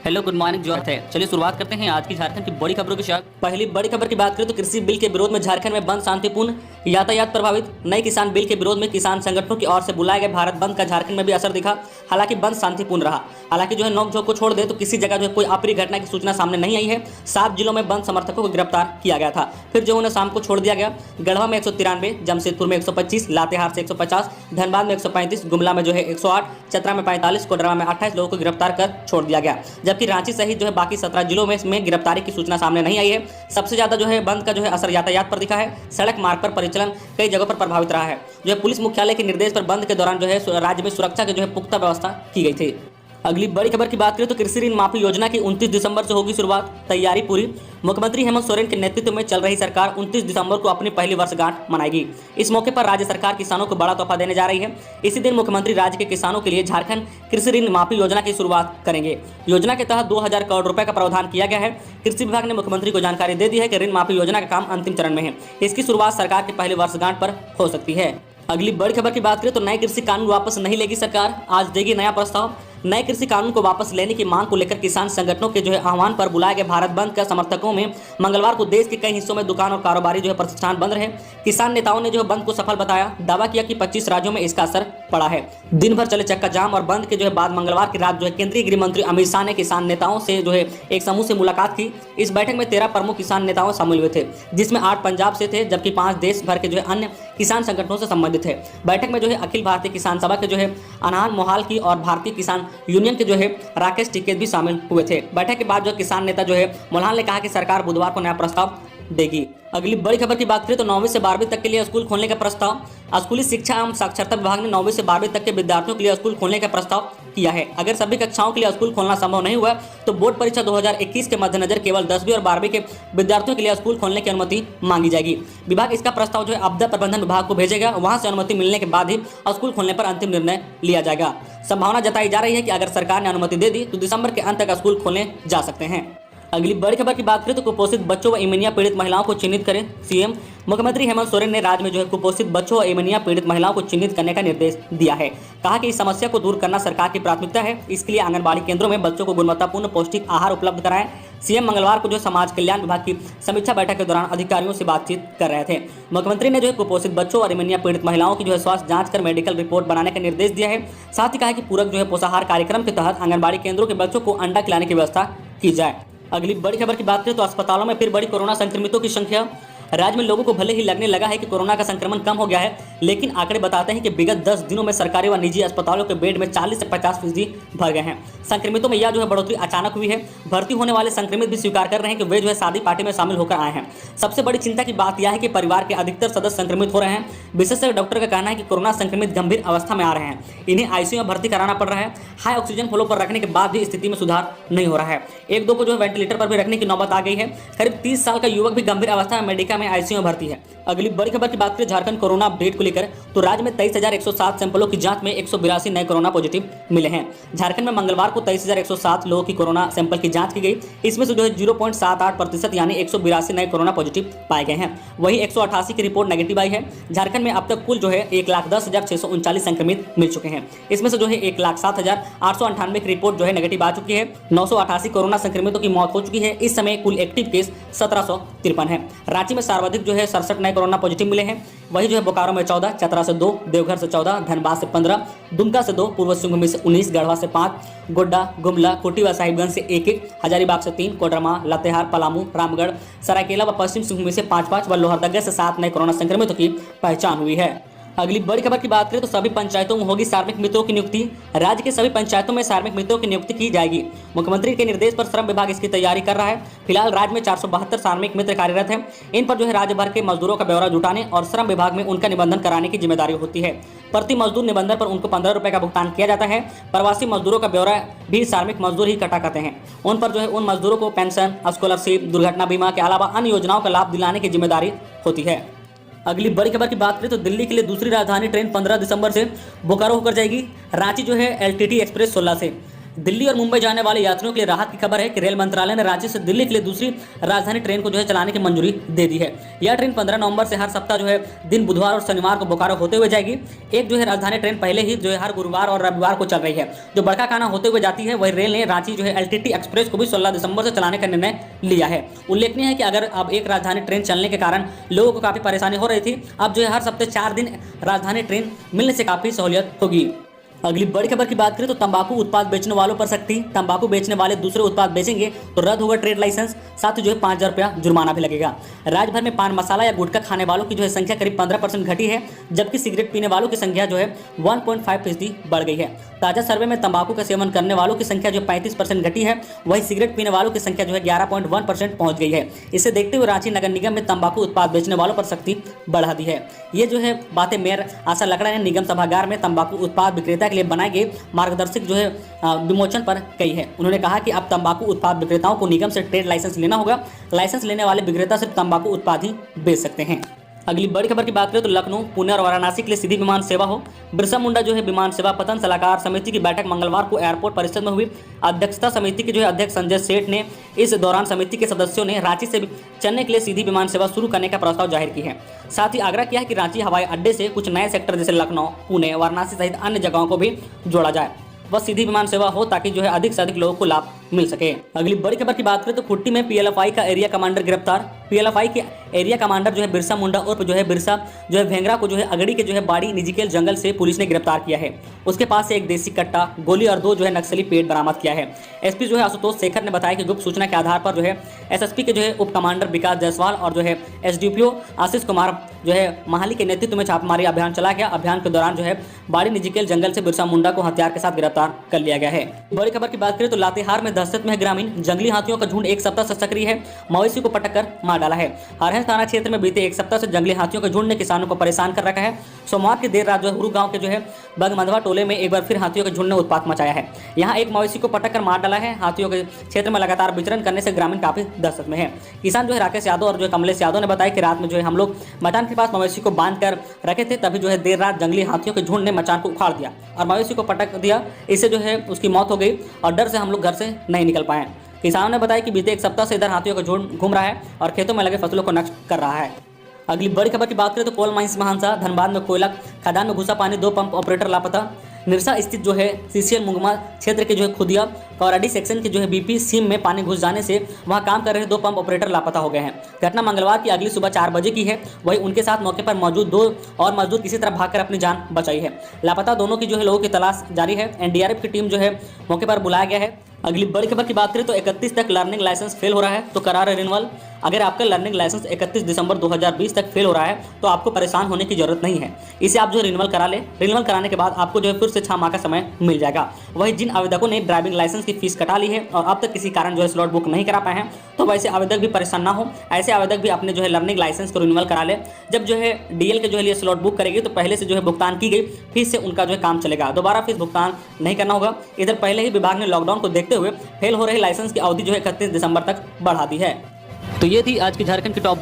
Hello good morning जो है। चलिए शुरुआत करते हैं आज की झारखंड की बड़ी खबरों के साथ। पहली बड़ी खबर की बात करें तो कृषि बिल के विरोध में झारखंड में बंद शांतिपूर्ण, यातायात प्रभावित। नए किसान बिल के विरोध में किसान संगठनों की ओर से बुलाए गए भारत बंद का झारखंड में भी असर दिखा। हालांकि बंद शांतिपूर्ण रहा। हालांकि जो है नोकझोंक को छोड़ दे तो किसी जगह जो है कोई अप्रिय घटना की सूचना सामने नहीं आई है। 7 जिलों में बंद समर्थकों को गिरफ्तार किया गया था, फिर जो उन्हें शाम को छोड़ दिया गया। गढ़वा में 193, जमशेदपुर में 125, लातेहार से 150, धनबाद में 135, गुमला में जो है 108, चतरा में 45, कोडरमा में 28 लोगों को गिरफ्तार कर छोड़ दिया गया। जबकि रांची सहित जो है बाकी 17 जिलों में गिरफ्तारी की सूचना सामने नहीं आई है। सबसे ज्यादा जो है बंद का जो है असर यातायात पर दिखा है। सड़क मार्ग पर परिचालन कई जगहों पर प्रभावित रहा है। जो है पुलिस मुख्यालय के निर्देश पर बंद के दौरान जो है राज्य में सुरक्षा के जो है पुख्ता व्यवस्था की गई थी। अगली बड़ी खबर की बात करें तो कृषि ऋण माफी योजना की 29 दिसंबर से होगी शुरुआत, तैयारी पूरी। मुख्यमंत्री हेमंत सोरेन के नेतृत्व में चल रही सरकार 29 दिसंबर को अपनी पहली वर्षगांठ मनाएगी। इस मौके पर राज्य सरकार किसानों को बड़ा तोहफा देने जा रही है। इसी दिन मुख्यमंत्री राज्य के किसानों के लिए झारखंड कृषि ऋण माफी योजना की शुरुआत करेंगे। योजना के तहत 2000 करोड़ रुपए का प्रावधान किया गया है। कृषि विभाग ने मुख्यमंत्री को जानकारी दे दी है कि ऋण माफी योजना का काम अंतिम चरण में है। इसकी शुरुआत सरकार की पहली वर्षगांठ पर हो सकती है। अगली बड़ी खबर की बात करें तो नए कृषि कानून वापस नहीं लेगी सरकार, आज देगी नया प्रस्ताव। नए कृषि कानून को वापस लेने की मांग को लेकर किसान संगठनों के जो है आह्वान पर बुलाए गए भारत बंद का समर्थकों में मंगलवार को देश के कई हिस्सों में दुकान और कारोबारी जो है प्रतिष्ठान बंद रहे। किसान नेताओं ने जो है बंद को सफल बताया, दावा किया कि 25 राज्यों में इसका असर पड़ा है। दिन भर चले चक्का जाम और बंद के जो है बाद मंगलवार की रात जो है केंद्रीय गृह मंत्री अमित शाह ने किसान नेताओं से जो है एक समूह से मुलाकात की। इस बैठक में 13 प्रमुख किसान नेताओं शामिल हुए थे, जिसमें 8 पंजाब से थे, जबकि 5 देश भर के जो है अन्य किसान संगठनों से संबंधित है। बैठक में जो है अखिल भारतीय किसान सभा के जो है अनहान मोहाल की और भारतीय किसान यूनियन के जो है राकेश टिकैत भी शामिल हुए थे। बैठक के बाद जो किसान नेता जो है मोहलाल ने कहा कि सरकार बुधवार को नया प्रस्ताव देगी। अगली बड़ी खबर की बात करें तो 9वीं से 12वीं तक के लिए स्कूल खोलने का प्रस्ताव। स्कूली शिक्षा एवं साक्षरता विभाग ने 9वीं से 12वीं तक के विद्यार्थियों के लिए स्कूल खोलने का प्रस्ताव किया है। अगर सभी कक्षाओं के लिए स्कूल खोलना संभव नहीं हुआ तो बोर्ड परीक्षा 2021 के मद्देनजर केवल 10वीं और 12वीं के विद्यार्थियों के लिए स्कूल खोलने की अनुमति मांगी जाएगी। विभाग इसका प्रस्ताव जो है आपदा प्रबंधन विभाग को भेजेगा। वहां से अनुमति मिलने के बाद ही स्कूल खोलने पर अंतिम निर्णय लिया जाएगा। संभावना जताई जा रही है कि अगर सरकार ने अनुमति दे दी तो दिसंबर के अंत तक स्कूल खोलने जा सकते हैं। अगली बड़ी खबर की बात करें तो कुपोषित बच्चों व एनीमिया पीड़ित महिलाओं को चिन्हित करें सीएम। मुख्यमंत्री हेमंत सोरेन ने राज्य में जो है कुपोषित बच्चों व एनीमिया पीड़ित महिलाओं को चिन्हित करने का निर्देश दिया है। कहा कि इस समस्या को दूर करना सरकार की प्राथमिकता है। इसके लिए आंगनबाड़ी केंद्रों में बच्चों को गुणवत्तापूर्ण पौष्टिक आहार उपलब्ध कराएं। सीएम मंगलवार को जो समाज कल्याण विभाग की समीक्षा बैठक के दौरान अधिकारियों से बातचीत कर रहे थे। मुख्यमंत्री ने जो है कुपोषित बच्चों और एनीमिया पीड़ित महिलाओं की जो है स्वास्थ्य जांच कर मेडिकल रिपोर्ट बनाने का निर्देश दिया है। साथ ही कहा कि पूरक जो है पोषाहार कार्यक्रम के तहत आंगनबाड़ी केंद्रों के बच्चों को अंडा खिलाने की व्यवस्था की जाए। अगली बड़ी खबर की बात करें तो अस्पतालों में फिर बड़ी कोरोना संक्रमितों की संख्या। राज्य में लोगों को भले ही लगने लगा है कि कोरोना का संक्रमण कम हो गया है, लेकिन आंकड़े बताते हैं कि विगत 10 दिनों में सरकारी व निजी अस्पतालों के बेड में 40 से 50% भर गए हैं। संक्रमितों में यह जो है बढ़ोतरी अचानक हुई है। भर्ती होने वाले संक्रमित भी स्वीकार कर रहे हैं कि वे जो है शादी पार्टी में शामिल होकर आए हैं। सबसे बड़ी चिंता की बात यह है कि परिवार के अधिकतर सदस्य संक्रमित हो रहे हैं। विशेषज्ञ डॉक्टर का कहना है कि कोरोना संक्रमित गंभीर अवस्था में आ रहे हैं। इन्हें आईसीयू में भर्ती कराना पड़ रहा है। हाई ऑक्सीजन फ्लो पर रखने के बाद भी स्थिति में सुधार नहीं हो रहा है। 1-2 को जो है वेंटिलेटर पर भी रखने की नौबत आ गई है। करीब 30 साल का युवक भी गंभीर अवस्था में मेडिका में आईसीयू में भर्ती है। अगली बड़ी खबर की बात करें झारखंड कोरोना अपडेट को लेकर तो राज्य में 23,107 सैंपलों की जांच में 182 नए कोरोना पॉजिटिव मिले हैं। झारखंड में मंगलवार को 23,107 लोगों की कोरोना सैंपल की जांच की गई। इसमें से जो है 0.78% यानी 182 नए कोरोना पॉजिटिव पाए गए हैं। वहीं 188 की रिपोर्ट नेगेटिव आई है। झारखंड में अब तक कुल जो है 1,10,639 संक्रमित मिल चुके हैं। इसमें से जो है 1,07,898 की रिपोर्ट जो है नेगेटिव आ चुकी है। 988 कोरोना संक्रमितों की मौत हो चुकी है। इस समय कुल एक्टिव केस 1753 है। रांची में सर्वाधिक जो है 67 नए कोरोना पॉजिटिव मिले हैं। वही जो है बोकारो में 14, चतरा से 2, देवघर से 14, धनबाद से 15, दुमका से 2, पूर्व सिंहभूम से 19, गढ़वा से 5, गोड्डा, गुमला, कोटी व साहिबगंज से 1-1, हजारीबाग से 3, कोडरमा, लातेहार, पलामू, रामगढ़, सरायकेला व पश्चिम सिंहभूम से 5-5 व लोहरदगा से 7 नए कोरोना संक्रमितों की पहचान हुई है। अगली बड़ी खबर की बात करें तो सभी पंचायतों में होगी कार्मिक मित्रों की नियुक्ति। राज्य के सभी पंचायतों में कार्मिक मित्रों की नियुक्ति की जाएगी। मुख्यमंत्री के निर्देश पर श्रम विभाग इसकी तैयारी कर रहा है। फिलहाल राज्य में 472 कार्मिक मित्र कार्यरत हैं। इन पर जो है राज्य भर के मजदूरों का ब्यौरा जुटाने और श्रम विभाग में उनका निबंधन कराने की जिम्मेदारी होती है। प्रति मजदूर निबंधन पर उनको 15 रुपए का भुगतान किया जाता है। प्रवासी मजदूरों का ब्यौरा भी कार्मिक मजदूर ही कटा करते हैं। उन पर जो है उन मजदूरों को पेंशन, स्कॉलरशिप, दुर्घटना बीमा के अलावा अन्य योजनाओं का लाभ दिलाने की जिम्मेदारी होती है। अगली बड़ी खबर की बात करें तो दिल्ली के लिए दूसरी राजधानी ट्रेन 15 दिसंबर से बोकारो होकर जाएगी। रांची जो है एलटीटी एक्सप्रेस 16 से। दिल्ली और मुंबई जाने वाले यात्रियों के लिए राहत की खबर है कि रेल मंत्रालय ने रांची से दिल्ली के लिए दूसरी राजधानी ट्रेन को जो है चलाने की मंजूरी दे दी है। यह ट्रेन 15 नवंबर से हर सप्ताह जो है दिन बुधवार और शनिवार को बोकारो होते हुए जाएगी। एक जो है राजधानी ट्रेन पहले ही जो है हर गुरुवार और रविवार को चल रही है, जो बड़का खाना होते हुए जाती है। वही रेल ने रांची जो है एलटीटी एक्सप्रेस को भी 16 दिसंबर से चलाने का निर्णय लिया है। उल्लेखनीय है कि अगर अब एक राजधानी ट्रेन चलने के कारण लोगों को काफी परेशानी हो रही थी, अब जो है हर सप्ताह 4 दिन राजधानी ट्रेन मिलने से काफी सहूलियत होगी। अगली बड़ी खबर की बात करें तो तंबाकू उत्पाद बेचने वालों पर सख्ती। तंबाकू बेचने वाले दूसरे उत्पाद बेचेंगे तो रद्द होगा ट्रेड लाइसेंस, साथ ही जो है 5,000 रुपया जुर्माना भी लगेगा। राज्य भर में पान मसाला या गुटखा खाने वालों की जो है संख्या करीब 15% घटी है, जबकि सिगरेट पीने वालों की संख्या जो है 1.5% बढ़ गई है। ताजा सर्वे में तंबाकू का सेवन करने वालों की संख्या जो 35% घटी है, वही सिगरेट पीने वालों की संख्या जो है 11.1% पहुंच गई है। इसे देखते हुए रांची नगर निगम में तंबाकू उत्पाद बेचने वालों पर सख्ती बढ़ा दी है। ये जो है बातें मेयर आशा लकड़ा ने निगम सभागार में तंबाकू उत्पाद विक्रेता के लिए बनाए गए मार्गदर्शक जो है विमोचन पर कही है। उन्होंने कहा कि अब तंबाकू उत्पाद विक्रेताओं को निगम से ट्रेड लाइसेंस लेना होगा। लाइसेंस लेने वाले विक्रेता सिर्फ तंबाकू उत्पाद ही बेच सकते हैं। अगली बड़ी खबर की बात करें तो लखनऊ, पुणे और वाराणसी के लिए सीधी विमान सेवा हो। बिरसा मुंडा जो है विमान सेवा पतन सलाहकार समिति की बैठक मंगलवार को एयरपोर्ट परिसर में हुई। अध्यक्षता समिति के जो है अध्यक्ष संजय सेठ ने इस दौरान समिति के सदस्यों ने रांची से चेन्नई के लिए सीधी विमान सेवा शुरू करने का प्रस्ताव जाहिर की है। साथ ही आग्रह किया है कि रांची हवाई अड्डे से कुछ नए सेक्टर जैसे लखनऊ, पुणे, वाराणसी सहित अन्य जगहों को भी जोड़ा जाए, वह सीधी विमान सेवा हो ताकि जो है अधिक से अधिक लोगों को लाभ मिल सके। अगली बड़ी खबर की बात करें तो खुट्टी में पीएलएफआई का एरिया कमांडर गिरफ्तार। पीएलएफआई के एरिया कमांडर जो है बिरसा मुंडा उर्फ जो है बिरसा जो है भेंगरा को जो है अगड़ी के जो है बाड़ी निजीकेल जंगल से पुलिस ने गिरफ्तार किया है। उसके पास से एक देसी कट्टा, गोली और 2 जो है नक्सली पेड़ बरामद किया है। एसपी जो है आशुतोष शेखर ने बताया कि गुप्त सूचना के आधार पर जो है एसएसपी के जो है उप कमांडर विकास जायसवाल और जो है एसडीपीओ आशीष कुमार जो है महाली के नेतृत्व में छापामारी अभियान चला गया। अभियान के दौरान जो है बाड़ी निजीकेल जंगल से बिरसा मुंडा को हथियार के साथ गिरफ्तार कर लिया गया है। बड़ी खबर की बात करें तो लातेहार में दहशत में है ग्रामीण। जंगली हाथियों का झुंड एक सप्ताह से सक्रिय है, मवेशी को पटक कर मार डाला है। हरहर थाना क्षेत्र में बीते एक सप्ताह से जंगली हाथियों के झुंड ने किसानों को परेशान कर रखा है। सोमवार की देर रात जो हुरु गांव के जो है बगमधवा टोले में एक बार फिर हाथियों के झुंड ने उत्पात मचाया है। यहाँ एक मवेशी को पटक कर मार डाला है। हाथियों के क्षेत्र में लगातार विचरण करने से ग्रामीण काफी दहशत में है। किसान जो है राकेश यादव और जो है कमलेश यादव ने बताया कि रात में जो है हम लोग मचान के पास मवेशी को बांध कर रखे थे, तभी जो है देर रात जंगली हाथियों के झुंड ने मचान को उखाड़ दिया और मवेशी को पटक दिया। इससे जो है उसकी मौत हो गई और डर से हम लोग घर से नहीं निकल पाए। किसानों ने बताया कि बीते एक सप्ताह से इधर हाथियों का झुंड घूम रहा है और खेतों में लगे फसलों को नष्ट कर रहा है। अगली बड़ी खबर की बात करें तो कोल माइंस में हादसा। धनबाद में कोयला खदान में घुसा पानी, 2 पंप ऑपरेटर लापता। निरसा स्थित जो है सीसीएल मुंगमा क्षेत्र के जो है खुदिया कौराडी सेक्शन के जो है बीपी सीम में पानी घुस जाने से वहां काम कर रहे 2 पंप ऑपरेटर लापता हो गए हैं। घटना मंगलवार की अगली सुबह 4 बजे की है। वहीं उनके साथ मौके पर मौजूद 2 और मजदूर किसी तरह भागकर अपनी जान बचाई है। लापता दोनों की जो है लोगों की तलाश जारी है। एनडीआरएफ की टीम जो है मौके पर बुलाया गया है। अगली बड़ी खबर की बात करें तो 31 तक लर्निंग लाइसेंस फेल हो रहा है तो करा रहे रिन्यूअल। अगर आपका लर्निंग लाइसेंस 31 दिसंबर 2020 तक फेल हो रहा है तो आपको परेशान होने की जरूरत नहीं है। इसे आप जो रिन्यूअल करा ले। रिन्यूअल कराने के बाद आपको जो है फिर से 6 माह का समय मिल जाएगा। वही जिन आवेदकों ने ड्राइविंग लाइसेंस की फीस कटा ली है और अब तक किसी कारण जो है स्लॉट बुक नहीं करा पाए हैं, तो वैसे आवेदक भी परेशान ना हो। ऐसे आवेदक भी अपने जो है लर्निंग लाइसेंस को रिन्यूअल करा ले। जब जो है डीएल के जो है लिए स्लॉट बुक करेगी तो पहले से जो है भुगतान की गई फीस से उनका जो है काम चलेगा। दोबारा फीस भुगतान नहीं करना होगा। इधर पहले ही विभाग ने लॉकडाउन को देखते हुए फेल हो रहे लाइसेंस की अवधि जो है 31 दिसंबर तक बढ़ा दी है। तो ये थी आज की झारखंड की टॉप